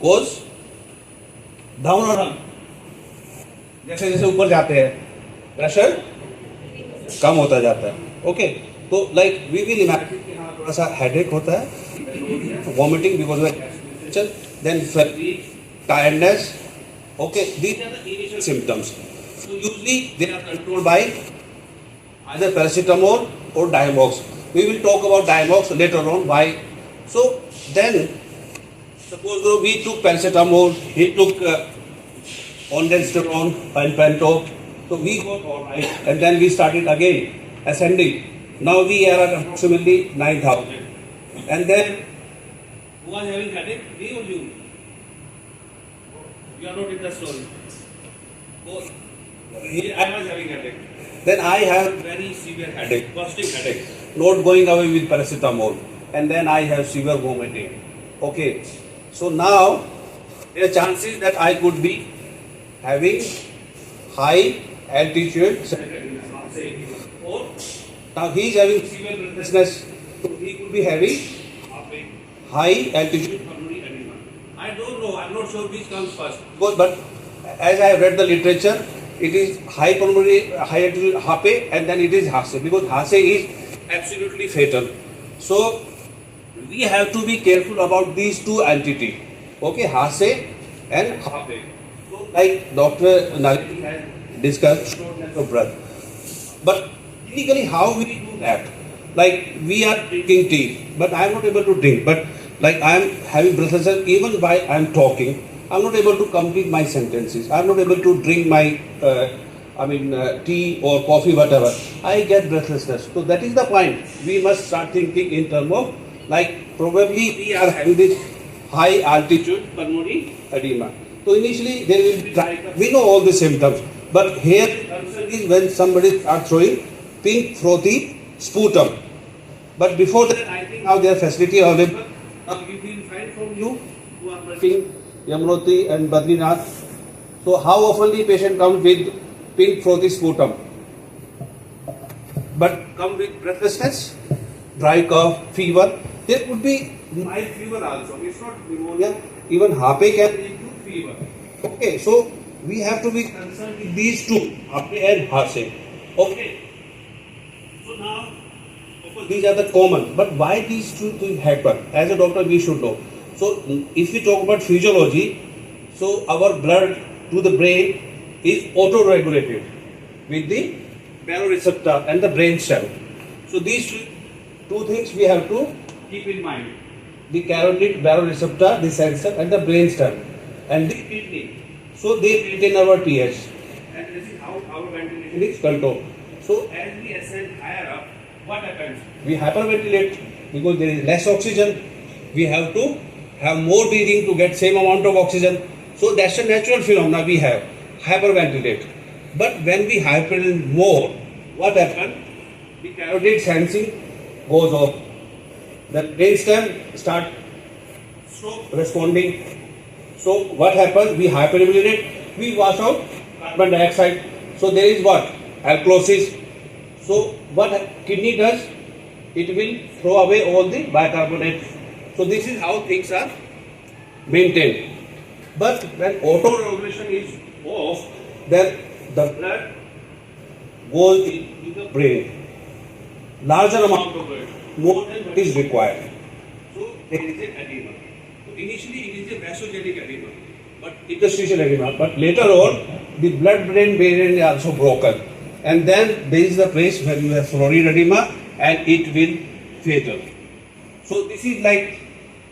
goes down or up. जैसे जैसे ऊपर जाते हैं प्रेशर कम होता जाता है. ओके, तो लाइक वी विल इमेजिन कि हाँ थोड़ा सा हेडेक होता है, vomiting because of tension, then fatigue, tiredness. Okay, these are the initial symptoms. So usually they are controlled by either paracetamol or Diamox. We will talk about Diamox later on. Why? So then, suppose we took paracetamol, he took ondansetron and Panto. So we got all right, and then we started again ascending. Now we are at approximately 9,000. And then who was having headache? Me or you? You are not in the story. Both. I was having headache. Then I have very severe headache, bursting headache, not going away with paracetamol, and then I have severe vomiting. Okay, so now there are chances that I could be having high altitude, or now he is having severe breathlessness, so he could be having high altitude pulmonary edema. I don't know, I'm not sure which comes first, but as I have read the literature, it is high altitude HAPE, and then it is HASE, because HASE is absolutely fatal. So we have to be careful about these two entities. Okay, HASE and HAPE. So like Dr. Nalini has discussed shortness of breath. But clinically how we do that? Like we are drinking tea, but I am not able to drink. But like I am having breathlessness even while I am talking. I am not able to complete my sentences. I am not able to drink my tea or coffee, whatever. I get breathlessness. So that is the point. We must start thinking in terms of like probably we are having this high altitude pulmonary edema. So initially there will be dry cough. We know all the symptoms. But here the concern is when somebody starts showing pink frothy sputum. But before that, I think now there are facility available. Now we will find from you who are working Yamunoti and Badrinath. So how often the patient comes with pink frothy sputum? But come with breathlessness, dry cough, fever. There could be mild fever also. It's not pneumonia. Even HAPE can lead to fever. Okay, so we have to be concerned with these two, HAPE and HASE. Okay. So now, of course, these are the common. But why these two things happen? As a doctor, we should know. So if we talk about physiology, so our blood to the brain is auto-regulated with the baroreceptor and the brain stem. So these two things we have to keep in mind. The carotid baroreceptor, the sensor, and the brain stem, and the kidney. So they maintain our pH, and this is how our ventilation is controlled. So as we ascend higher up, what happens? We hyperventilate because there is less oxygen. We have to have more breathing to get same amount of oxygen. So that's a natural phenomenon we have, hyperventilate. But when we hyperventilate more, what happens? The carotid sensing goes off. The brainstem start stop responding. So what happens? We hyperventilate, we wash out carbon dioxide. So there is what? Alkalosis. So what kidney does? It will throw away all the bicarbonate. So this is how things are maintained. But when auto-regulation is off, then the blood goes into the brain. Larger amount of blood, more than what is required. So there is an edema. So initially it is a vasogenic edema, but interstitial edema. But later on, the blood-brain barrier is also broken. And then there is the place where you have florid edema and it will fatal. So this is like